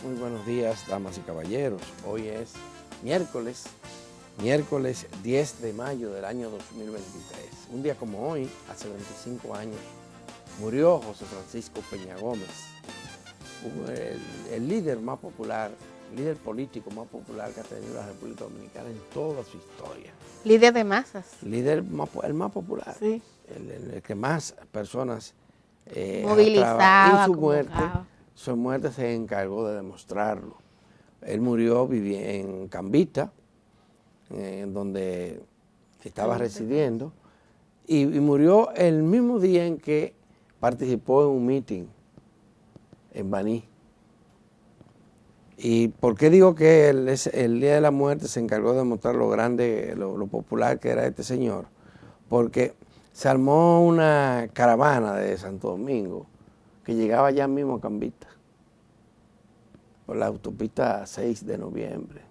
muy buenos días, damas y caballeros. Hoy es miércoles 10 de mayo del año 2023. Un día como hoy, hace 25 años, murió José Francisco Peña Gómez, el líder más popular, líder político más popular que ha tenido la República Dominicana en toda su historia. Líder de masas. El más popular, sí. el que más personas movilizaba. Y su muerte se encargó de demostrarlo. Él murió en Cambita, en donde estaba residiendo, y murió el mismo día en que participó en un meeting en Baní. ¿Y por qué digo que el día de la muerte se encargó de demostrar lo grande, lo popular que era este señor? Porque se armó una caravana de Santo Domingo que llegaba allá mismo a Cambita, por la autopista 6 de noviembre.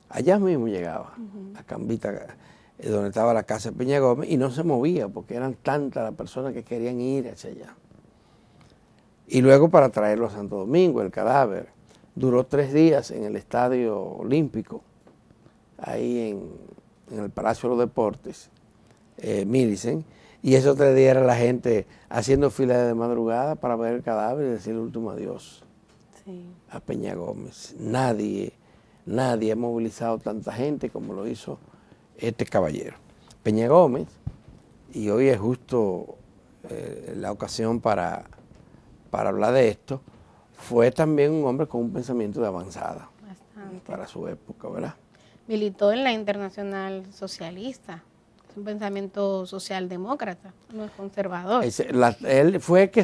Allá mismo llegaba, a Cambita, donde estaba la casa de Peña Gómez, y no se movía porque eran tantas las personas que querían ir hacia allá. Y luego para traerlo a Santo Domingo, el cadáver. Duró 3 días en el Estadio Olímpico, ahí en el Palacio de los Deportes, Millicent, y esos 3 días era la gente haciendo fila de madrugada para ver el cadáver y decir el último adiós a Peña Gómez. Nadie ha movilizado tanta gente como lo hizo este caballero. Peña Gómez, y hoy es justo la ocasión para hablar de esto, fue también un hombre con un pensamiento de avanzada. Bastante. Para su época, ¿verdad? Militó en la Internacional Socialista, es un pensamiento socialdemócrata, no es conservador. Él fue que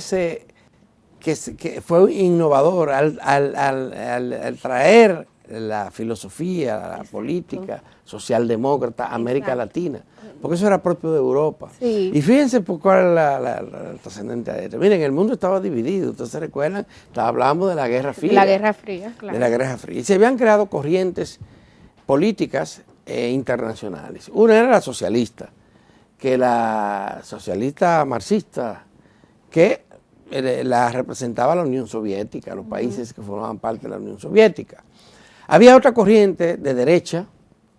fue innovador al traer la filosofía, la política socialdemócrata a América Latina, porque eso era propio de Europa. Sí. Y fíjense por cuál es la trascendente de esto. Miren, el mundo estaba dividido, ustedes se recuerdan, hablábamos de la Guerra Fría. La Guerra Fría, claro. De la Guerra Fría. Y se habían creado corrientes políticas internacionales. Una era la socialista, que la socialista marxista, que la representaba la Unión Soviética, los países que formaban parte de la Unión Soviética. Había otra corriente de derecha,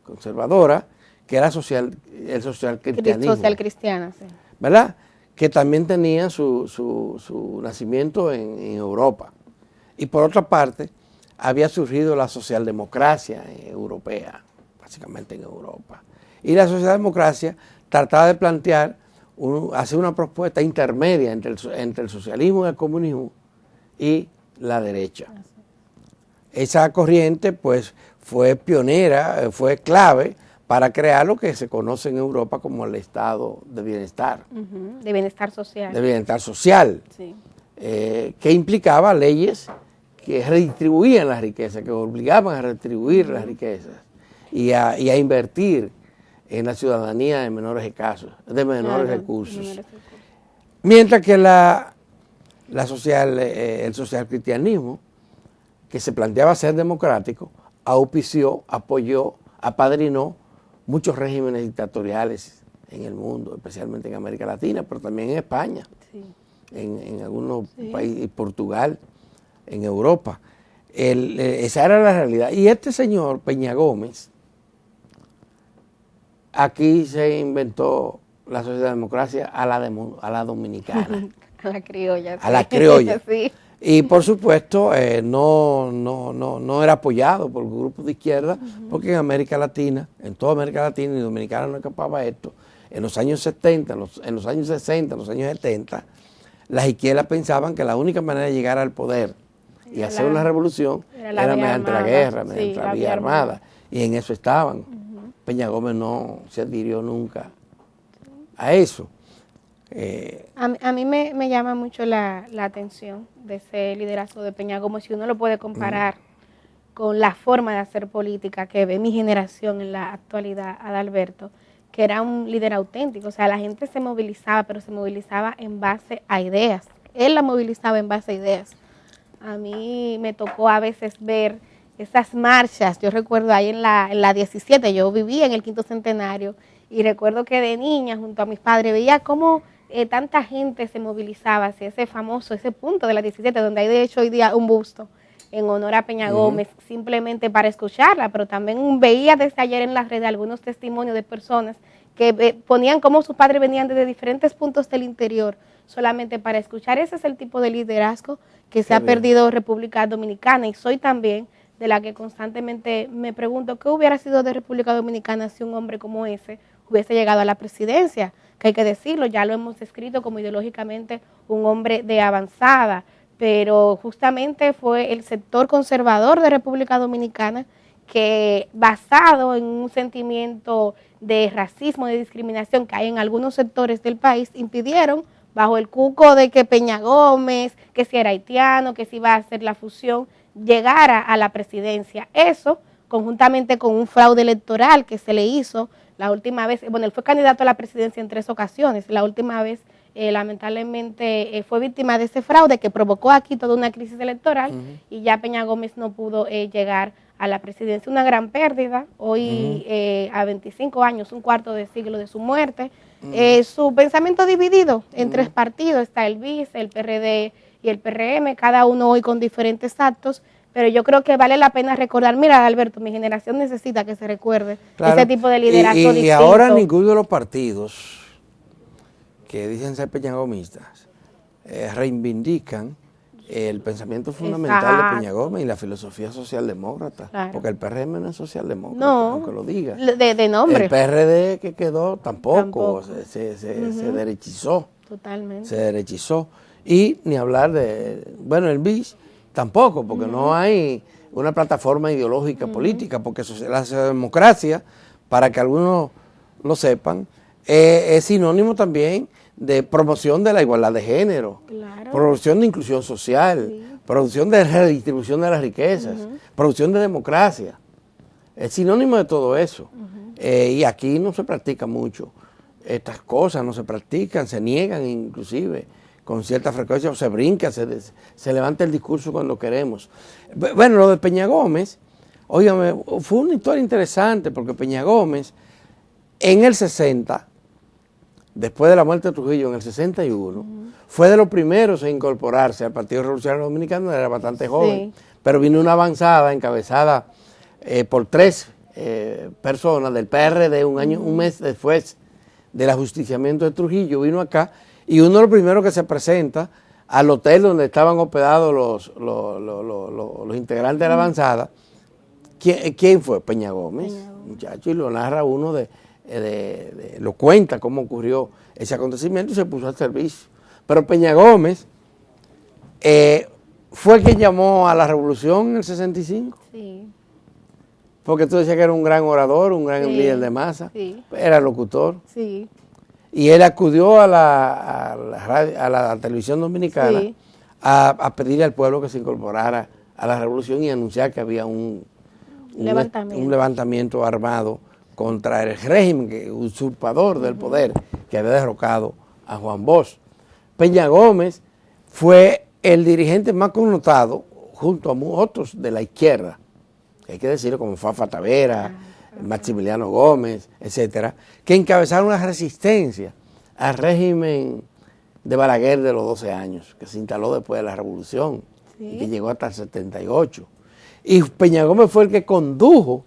conservadora, que era el social cristianismo. Social cristiana, sí. ¿Verdad? Que también tenía su nacimiento en Europa. Y por otra parte, había surgido la socialdemocracia europea, básicamente en Europa. Y la socialdemocracia trataba de plantear, hacer una propuesta intermedia entre el socialismo y el comunismo y la derecha. Esa corriente pues fue pionera, fue clave para crear lo que se conoce en Europa como el estado de bienestar. De bienestar social. De bienestar social, sí. Que implicaba leyes que redistribuían la riqueza, que obligaban a redistribuir las riquezas y a invertir en la ciudadanía de menores recursos. Mientras que el social cristianismo, que se planteaba ser democrático, auspició, apoyó, apadrinó muchos regímenes dictatoriales en el mundo, especialmente en América Latina, pero también en España, sí. en algunos países, Portugal, en Europa. Esa era la realidad. Y este señor, Peña Gómez, aquí se inventó la socialdemocracia a la dominicana. A la criolla. A la criolla. Sí. Y por supuesto no era apoyado por grupos de izquierda, porque en América Latina, en toda América Latina, y Dominicana no escapaba esto, en los años 70, en los años 60, en los años 70, las izquierdas pensaban que la única manera de llegar al poder y hacer una revolución era mediante la guerra, mediante la vía armada, y en eso estaban. Peña Gómez no se adhirió nunca a eso. A mí me llama mucho la atención de ese liderazgo de Peña Gómez, si uno lo puede comparar con la forma de hacer política que ve mi generación en la actualidad, Adalberto, que era un líder auténtico. O sea, la gente se movilizaba, pero se movilizaba en base a ideas. Él la movilizaba en base a ideas. A mí me tocó a veces ver esas marchas. Yo recuerdo ahí en la 17, yo vivía en el 5º centenario, y recuerdo que de niña, junto a mis padres, veía cómo tanta gente se movilizaba hacia ese punto de la 17, donde hay de hecho hoy día un busto en honor a Peña Gómez, simplemente para escucharla, pero también veía desde ayer en las redes algunos testimonios de personas que ponían cómo sus padres venían desde diferentes puntos del interior solamente para escuchar. Ese es el tipo de liderazgo que se ha perdido República Dominicana, y soy también de la que constantemente me pregunto qué hubiera sido de República Dominicana si un hombre como ese hubiese llegado a la presidencia, que hay que decirlo, ya lo hemos descrito como ideológicamente un hombre de avanzada, pero justamente fue el sector conservador de República Dominicana que, basado en un sentimiento de racismo, de discriminación que hay en algunos sectores del país, impidieron, bajo el cuco de que Peña Gómez, que si era haitiano, que si iba a hacer la fusión, llegara a la presidencia. Eso, conjuntamente con un fraude electoral que se le hizo la última vez, bueno, él fue candidato a la presidencia en 3 ocasiones, la última vez lamentablemente fue víctima de ese fraude que provocó aquí toda una crisis electoral, y ya Peña Gómez no pudo llegar a la presidencia. Una gran pérdida, hoy a 25 años, un cuarto de siglo de su muerte. Su pensamiento dividido en 3 partidos, está el BIS, el PRD y el PRM, cada uno hoy con diferentes actos, pero yo creo que vale la pena recordar, mira Alberto, mi generación necesita que se recuerde ese tipo de liderazgo distinto. Y ahora ninguno de los partidos que dicen ser peñagomistas reivindican el pensamiento fundamental de Peña Gómez y la filosofía socialdemócrata, porque el PRM no es socialdemócrata, aunque lo diga. De nombre. El PRD que quedó tampoco. Se derechizó. Totalmente. Se derechizó. Y ni hablar de, bueno, el BIS tampoco, porque no hay una plataforma ideológica política, porque la democracia, para que algunos lo sepan, es sinónimo también de promoción de la igualdad de género, promoción de inclusión social, producción de redistribución de las riquezas, producción de democracia. Es sinónimo de todo eso. Y aquí no se practica mucho. Estas cosas no se practican, se niegan inclusive con cierta frecuencia, o se brinca, se levanta el discurso cuando queremos. Bueno, lo de Peña Gómez, óigame, fue una historia interesante, porque Peña Gómez en el 60, después de la muerte de Trujillo en el 61, fue de los primeros en incorporarse al Partido Revolucionario Dominicano. Era bastante joven, pero vino una avanzada encabezada por 3 personas del PRD, un mes después del ajusticiamiento de Trujillo, vino acá, y uno de los primeros que se presenta al hotel donde estaban hospedados los integrantes de la avanzada. ¿Quién fue? Peña Gómez, muchacho, y lo narra uno lo cuenta cómo ocurrió ese acontecimiento y se puso al servicio. Pero Peña Gómez fue quien llamó a la revolución en el 65. Sí. Porque tú decías que era un gran orador, un gran líder de masa, era locutor. Sí. Y él acudió a la televisión dominicana a pedirle al pueblo que se incorporara a la revolución y anunciar que había un levantamiento armado contra el régimen usurpador del poder que había derrocado a Juan Bosch. Peña Gómez fue el dirigente más connotado, junto a otros de la izquierda, hay que decirlo, como Fafa Tavera, Maximiliano Gómez, etcétera, que encabezaron una resistencia al régimen de Balaguer de los 12 años, que se instaló después de la revolución y que llegó hasta el 78. Y Peña Gómez fue el que condujo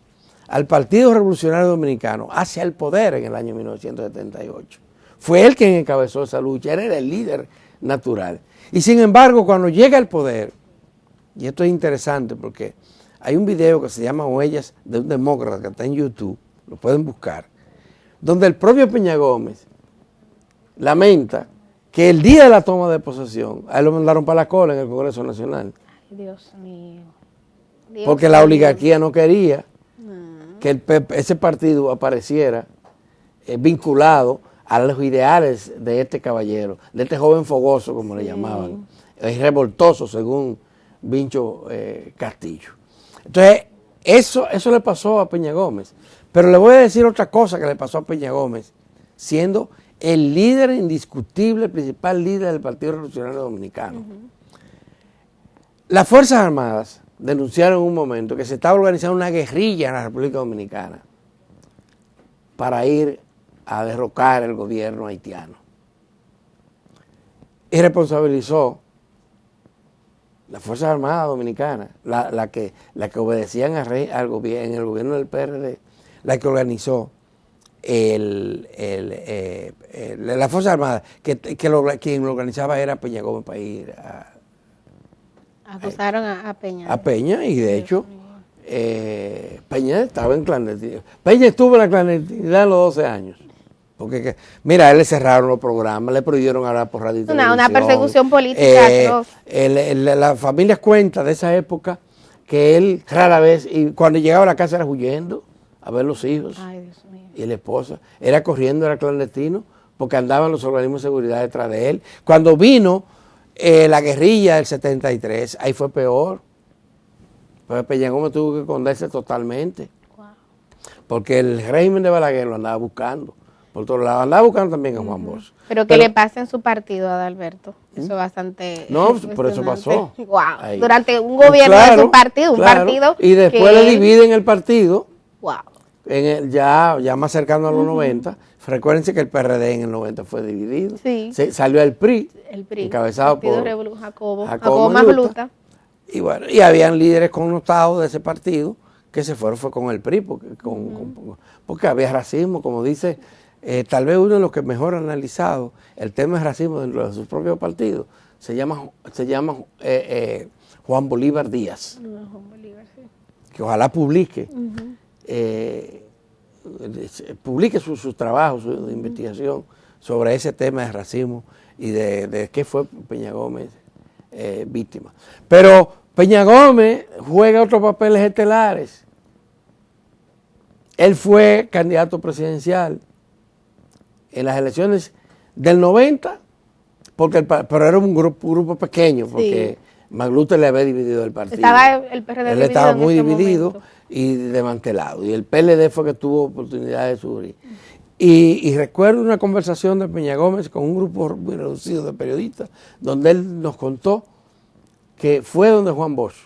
al Partido Revolucionario Dominicano hacia el poder en el año 1978. Fue él quien encabezó esa lucha, él era el líder natural. Y sin embargo, cuando llega al poder, y esto es interesante porque hay un video que se llama Huellas de un demócrata que está en YouTube, lo pueden buscar, donde el propio Peña Gómez lamenta que el día de la toma de posesión, a él lo mandaron para la cola en el Congreso Nacional. Ay, Dios mío. Porque la oligarquía no quería que ese partido apareciera vinculado a los ideales de este caballero, de este joven fogoso, como le llamaban, revoltoso, según Vincho Castillo. Entonces, eso le pasó a Peña Gómez. Pero le voy a decir otra cosa que le pasó a Peña Gómez, siendo el líder indiscutible, el principal líder del Partido Revolucionario Dominicano. Las Fuerzas Armadas denunciaron en un momento que se estaba organizando una guerrilla en la República Dominicana para ir a derrocar el gobierno haitiano. Y responsabilizó las Fuerzas Armadas Dominicanas, la que obedecían en el gobierno del PRD, la que organizó la Fuerza Armada, quien lo organizaba era Peña Gómez para ir Acusaron a Peña. A Peña, y de hecho, Peña estaba en clandestinidad. Peña estuvo en la clandestinidad a los 12 años. Porque, mira, a él le cerraron los programas, le prohibieron hablar por radio y televisión. Una persecución política. Las familias cuentan de esa época que él rara vez, y cuando llegaba a la casa era huyendo a ver los hijos. Ay, Dios mío. Y la esposa. Era corriendo, era clandestino, porque andaban los organismos de seguridad detrás de él. Cuando vino la guerrilla del 73, ahí fue peor. Pues Peña Gómez tuvo que esconderse totalmente. Wow. Porque el régimen de Balaguer lo andaba buscando. Por todos lados. Andaba buscando también a Juan Bosch. Pero que le pase en su partido a Adalberto. Eso es bastante... No, por eso pasó. Wow. Durante un gobierno de su partido, un partido. Y después le dividen el partido. Wow. Ya más cercano a los 90. Recuérdense que el PRD en el 90 fue dividido. Sí. Salió el PRI. Encabezado por Jacobo Magluta. Y bueno, y habían líderes connotados de ese partido que se fueron fue con el PRI, porque había racismo, como dice, tal vez uno de los que mejor ha analizado el tema de racismo dentro de sus propios partidos, se llama Juan Bolívar Díaz. Juan Bolívar, sí. Que ojalá publique, publique sus trabajos, su investigación sobre ese tema de racismo y de qué fue Peña Gómez víctima. Pero Peña Gómez juega otros papeles estelares. Él fue candidato presidencial en las elecciones del 90, pero era un grupo pequeño, porque Magluta le había dividido el partido. Estaba el PRD él estaba muy dividido y desmantelado. Y el PLD fue que tuvo oportunidad de subir. Y recuerdo una conversación de Peña Gómez con un grupo muy reducido de periodistas, donde él nos contó que fue donde Juan Bosch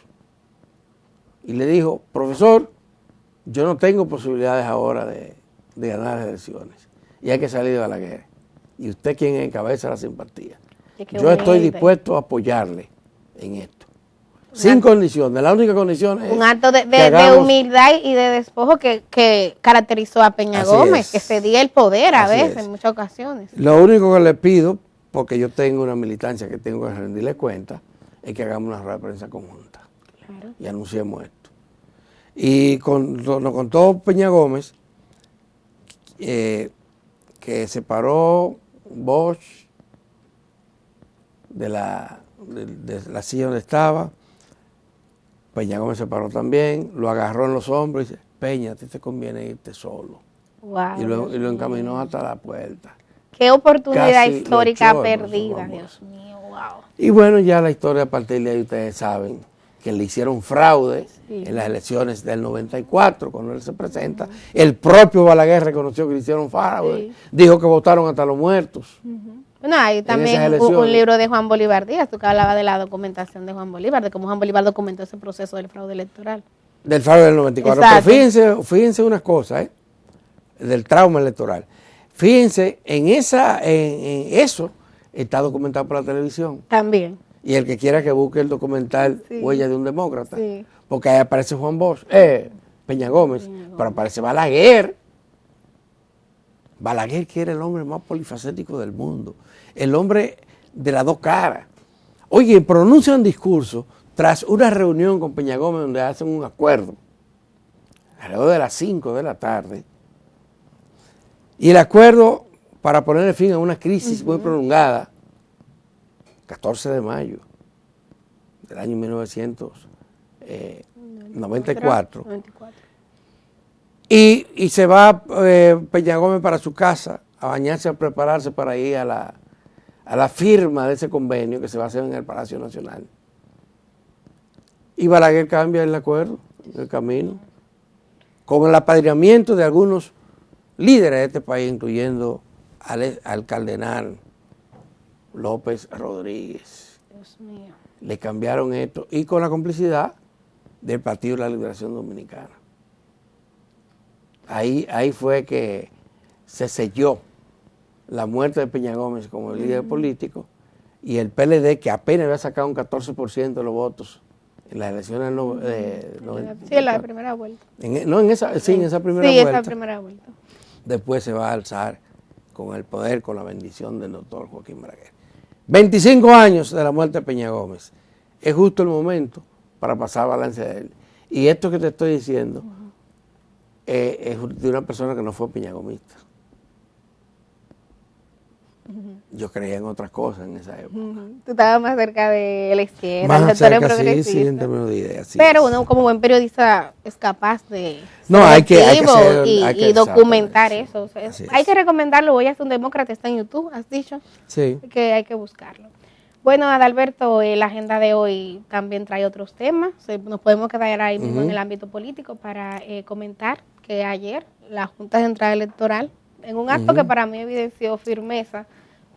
y le dijo: profesor, yo no tengo posibilidades ahora de ganar las elecciones y hay que salir de Balaguer. Y usted quien encabeza la simpatía. Yo estoy dispuesto a apoyarle en esto. Sin condiciones, la única condición es... Un acto de humildad y de despojo que caracterizó a Peña Gómez, que cedía el poder a veces, en muchas ocasiones. Lo único que le pido, porque yo tengo una militancia que tengo que rendirle cuenta, es que hagamos una rueda de prensa conjunta. Claro. Y anunciemos esto. Y nos contó Peña Gómez que separó Bosch de la silla donde estaba. Peña Gómez se paró también, lo agarró en los hombros y dice: Peña, a ti te conviene irte solo. Wow, y lo encaminó hasta la puerta. Qué oportunidad histórica perdida, Dios mío, wow. Y bueno, ya la historia a partir de ahí ustedes saben que le hicieron fraude en las elecciones del 94, cuando él se presenta. El propio Balaguer reconoció que le hicieron fraude, dijo que votaron hasta los muertos. Bueno, hay también un libro de Juan Bolívar Díaz, tú que hablabas de la documentación de Juan Bolívar, de cómo Juan Bolívar documentó ese proceso del fraude electoral. Del fraude del 94. Exacto. Pero fíjense una cosa, del trauma electoral. Fíjense, en eso está documentado por la televisión. También. Y el que quiera que busque el documental Huella de un Demócrata, porque ahí aparece Juan Bosch, Peña Gómez, pero aparece Balaguer. Balaguer, que era el hombre más polifacético del mundo, el hombre de las dos caras. Oye, pronuncia un discurso tras una reunión con Peña Gómez donde hacen un acuerdo, alrededor de las 5 de la tarde, y el acuerdo para poner fin a una crisis muy prolongada, 14 de mayo del año 1994. Y se va Peña Gómez para su casa a bañarse, a prepararse para ir a la firma de ese convenio que se va a hacer en el Palacio Nacional. Y Balaguer cambia el acuerdo, el camino, con el apadrinamiento de algunos líderes de este país, incluyendo al cardenal López Rodríguez. Dios mío. Le cambiaron esto, y con la complicidad del Partido de la Liberación Dominicana. Ahí fue que se selló la muerte de Peña Gómez como líder político y el PLD, que apenas había sacado un 14% de los votos en las elecciones sí, en la primera vuelta. En esa primera vuelta. Sí, esa primera vuelta. Después se va a alzar con el poder, con la bendición del doctor Joaquín Balaguer. 25 años de la muerte de Peña Gómez. Es justo el momento para pasar balance de él. Y esto que te estoy diciendo es de una persona que no fue peñagomista. Yo creía en otras cosas en esa época. Tú estabas más cerca de la izquierda, más cerca, sí, en términos de ideas. Pero uno como buen periodista es capaz de hay que documentar eso. O sea, hay que recomendarlo. Hoy es un demócrata, está en YouTube, has dicho. Sí. Que hay que buscarlo. Bueno, Adalberto, la agenda de hoy también trae otros temas. Nos podemos quedar ahí mismo en el ámbito político para comentar que ayer la Junta Central Electoral, en un acto que para mí evidenció firmeza,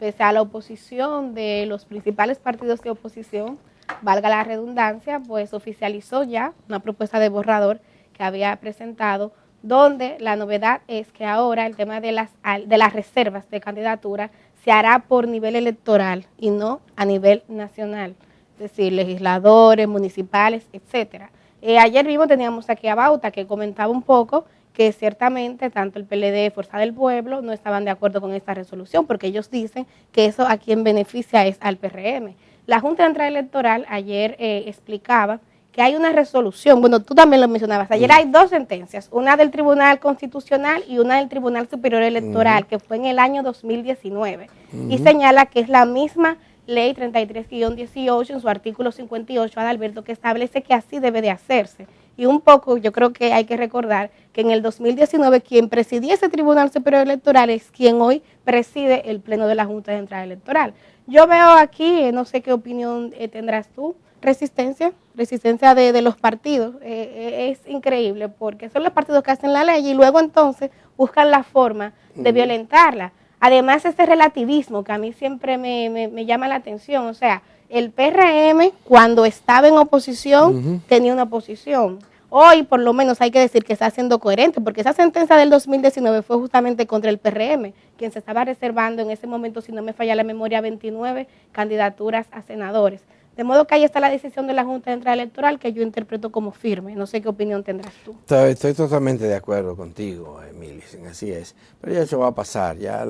pese a la oposición de los principales partidos de oposición, valga la redundancia, pues oficializó ya una propuesta de borrador que había presentado, donde la novedad es que ahora el tema de las reservas de candidatura se hará por nivel electoral y no a nivel nacional, es decir, legisladores, municipales, etcétera. Ayer mismo teníamos aquí a Bauta, que comentaba un poco que ciertamente tanto el PLD y Fuerza del Pueblo no estaban de acuerdo con esta resolución, porque ellos dicen que eso a quien beneficia es al PRM. La Junta Central Electoral ayer explicaba que hay una resolución, bueno, tú también lo mencionabas, ayer hay dos sentencias, una del Tribunal Constitucional y una del Tribunal Superior Electoral, que fue en el año 2019, y señala que es la misma Ley 33-18 en su artículo 58, Adalberto, que establece que así debe de hacerse. Y un poco yo creo que hay que recordar que en el 2019 quien presidía ese Tribunal Superior Electoral es quien hoy preside el Pleno de la Junta Central Electoral. Yo veo aquí, no sé qué opinión tendrás tú, resistencia de los partidos. Es increíble porque son los partidos que hacen la ley y luego entonces buscan la forma de violentarla. Además, ese relativismo que a mí siempre me llama la atención, o sea, el PRM cuando estaba en oposición tenía una posición. Hoy por lo menos hay que decir que está siendo coherente, porque esa sentencia del 2019 fue justamente contra el PRM, quien se estaba reservando en ese momento, si no me falla la memoria, 29 candidaturas a senadores. De modo que ahí está la decisión de la Junta Central Electoral que yo interpreto como firme. No sé qué opinión tendrás tú. Estoy totalmente de acuerdo contigo, Emilia, así es. Pero ya eso va a pasar, ya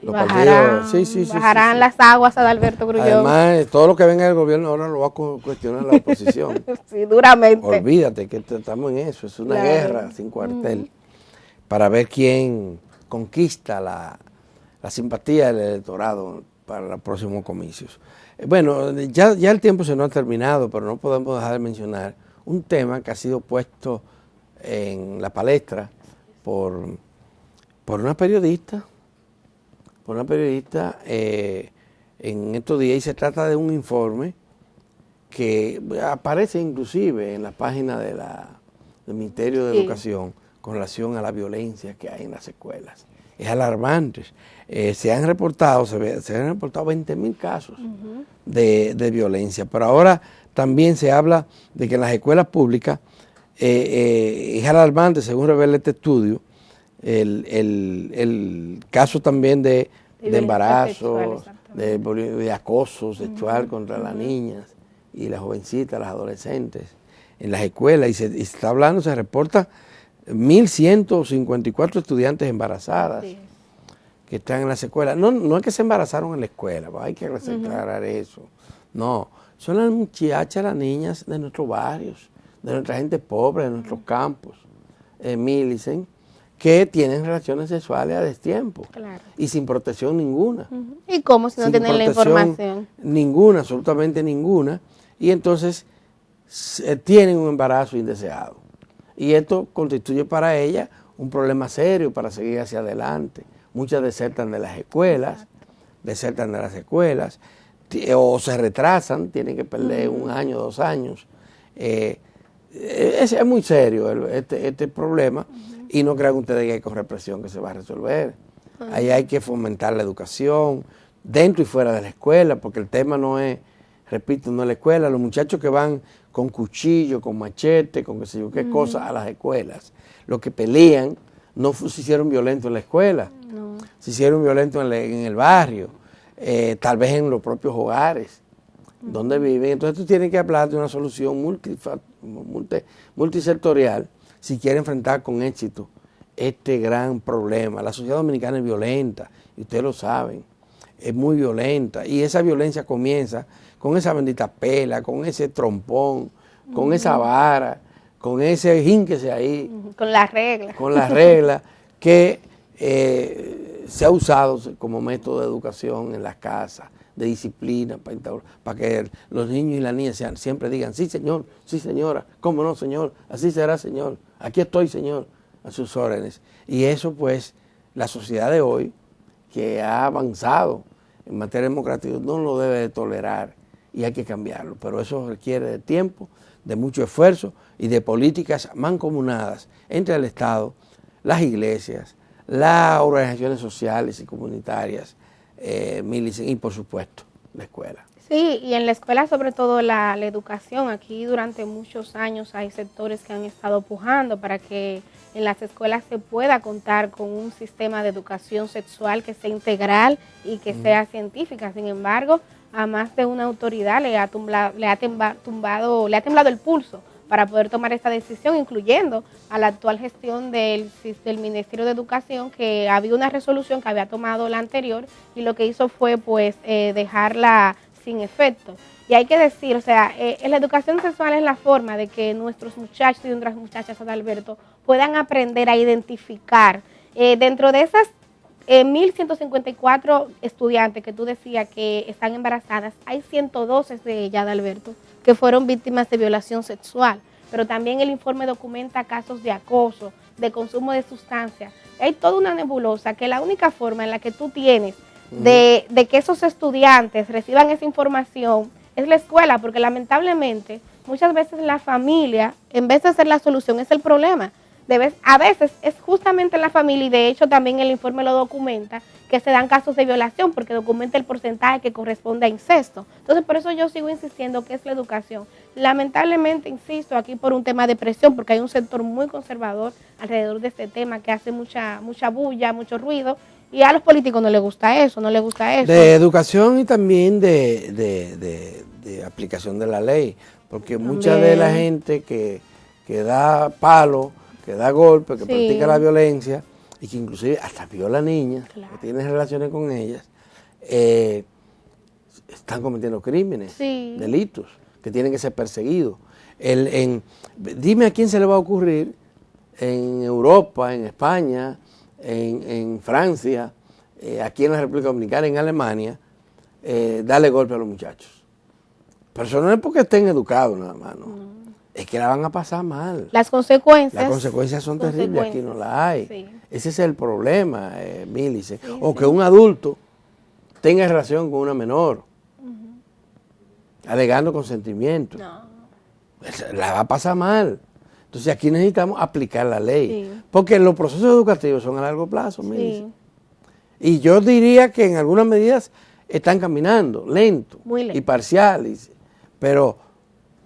bajarán las aguas a Adalberto Grullón. Además, todo lo que venga del gobierno ahora lo va a cuestionar la oposición. Sí, duramente. Olvídate que estamos en eso, es una guerra sin cuartel para ver quién conquista la simpatía del electorado para los próximos comicios. Bueno, ya el tiempo se nos ha terminado, pero no podemos dejar de mencionar un tema que ha sido puesto en la palestra por una periodista, en estos días, y se trata de un informe que aparece inclusive en la página del Ministerio de Educación con relación a la violencia que hay en las escuelas. Es alarmante. Se han reportado 20.000 casos de violencia, pero ahora también se habla de que en las escuelas públicas es alarmante, según revela este estudio, el caso también de embarazo, de acoso sexual contra las niñas y las jovencitas, las adolescentes en las escuelas, y se está hablando, se reporta 1.154 estudiantes embarazadas que están en las escuelas. No es que se embarazaron en la escuela, hay que aclarar eso. No, son las muchachas, las niñas de nuestros barrios, de nuestra gente pobre, de nuestros campos, Milicen, que tienen relaciones sexuales a destiempo y sin protección ninguna. ¿Y cómo si no tienen la información? Ninguna, absolutamente ninguna. Y entonces tienen un embarazo indeseado. Y esto constituye para ellas un problema serio para seguir hacia adelante. Muchas desertan de las escuelas, o se retrasan, tienen que perder 1 año, 2 años. Es muy serio este problema, y no crean ustedes que hay con represión que se va a resolver. Ahí hay que fomentar la educación, dentro y fuera de la escuela, porque el tema no es, repito, no es la escuela. Los muchachos que van con cuchillo, con machete, con qué sé yo qué cosas a las escuelas, los que pelean, no se hicieron violentos en la escuela, se hicieron violentos en el barrio. tal vez en los propios hogares donde viven. Entonces tú tienes que hablar de una solución multisectorial si quieres enfrentar con éxito este gran problema. La sociedad dominicana es violenta, y ustedes lo saben, es muy violenta, y esa violencia comienza con esa bendita pela, con ese trompón, con esa vara, con ese jínquese ahí. Con las reglas. Con las reglas que se ha usado como método de educación en las casas, de disciplina, para que los niños y las niñas siempre digan, sí señor, sí señora, cómo no señor, así será señor, aquí estoy señor, a sus órdenes. Y eso pues la sociedad de hoy, que ha avanzado en materia democrática, no lo debe de tolerar y hay que cambiarlo, pero eso requiere de tiempo, de mucho esfuerzo y de políticas mancomunadas entre el Estado, las iglesias, las organizaciones sociales y comunitarias, y por supuesto la escuela. Sí, y en la escuela sobre todo la educación. Aquí durante muchos años hay sectores que han estado pujando para que en las escuelas se pueda contar con un sistema de educación sexual que sea integral y que sea científica. Sin embargo, a más de una autoridad le ha temblado el pulso para poder tomar esta decisión, incluyendo a la actual gestión del Ministerio de Educación, que había una resolución que había tomado la anterior y lo que hizo fue pues dejarla sin efecto. Y hay que decir, o sea, la educación sexual es la forma de que nuestros muchachos y nuestras muchachas, Adalberto, puedan aprender a identificar dentro de esas 1.154 estudiantes que tú decías que están embarazadas, hay 112 de ellas, Adalberto, que fueron víctimas de violación sexual, pero también el informe documenta casos de acoso, de consumo de sustancias. Hay toda una nebulosa que la única forma en la que tú tienes de que esos estudiantes reciban esa información es la escuela, porque lamentablemente muchas veces la familia, en vez de ser la solución, es el problema. A veces es justamente la familia, y de hecho también el informe lo documenta, que se dan casos de violación porque documenta el porcentaje que corresponde a incesto. Entonces por eso yo sigo insistiendo que es la educación. Lamentablemente, insisto, aquí por un tema de presión, porque hay un sector muy conservador alrededor de este tema que hace mucha bulla, mucho ruido, y a los políticos no les gusta eso, De educación y también de aplicación de la ley, porque también mucha de la gente que da palo, que da golpe, que practica la violencia y que inclusive hasta viola a niñas, que tiene relaciones con ellas, están cometiendo crímenes, delitos, que tienen que ser perseguidos. Dime a quién se le va a ocurrir en Europa, en España, en Francia, aquí en la República Dominicana, en Alemania, darle golpe a los muchachos. Pero eso no es porque estén educados nada más, ¿no? Es que la van a pasar mal. Las consecuencias son terribles, aquí no las hay. Sí. Ese es el problema, Mílice. O que un adulto tenga relación con una menor, alegando consentimiento. No. La va a pasar mal. Entonces aquí necesitamos aplicar la ley. Porque los procesos educativos son a largo plazo, Mílice. Y yo diría que en algunas medidas están caminando, lento y parcial, pero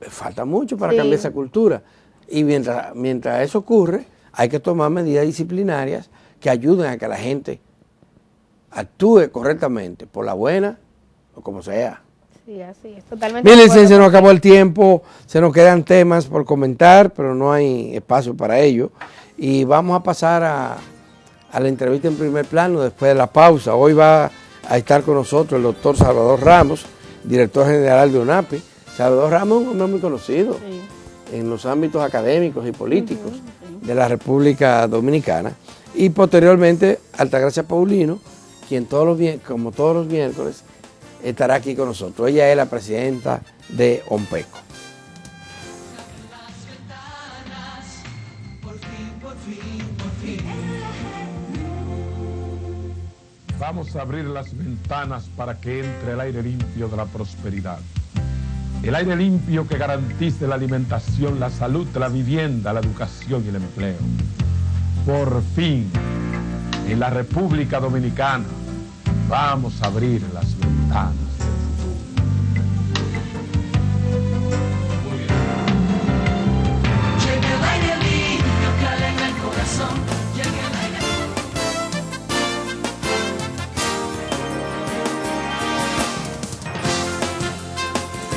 falta mucho para cambiar esa cultura. Y mientras eso ocurre, hay que tomar medidas disciplinarias que ayuden a que la gente actúe correctamente, por la buena o como sea. Sí, así es, totalmente. Miren, se nos acabó el tiempo, se nos quedan temas por comentar, pero no hay espacio para ello. Y vamos a pasar a la entrevista en primer plano después de la pausa. Hoy va a estar con nosotros el doctor Salvador Ramos, director general de UNAPI. Salvador Ramos es un hombre muy conocido en los ámbitos académicos y políticos de la República Dominicana. Y posteriormente, Altagracia Paulino, quien como todos los miércoles, estará aquí con nosotros. Ella es la presidenta de OMPECO. Vamos a abrir las ventanas para que entre el aire limpio de la prosperidad. El aire limpio que garantice la alimentación, la salud, la vivienda, la educación y el empleo. Por fin, en la República Dominicana, vamos a abrir las ventanas.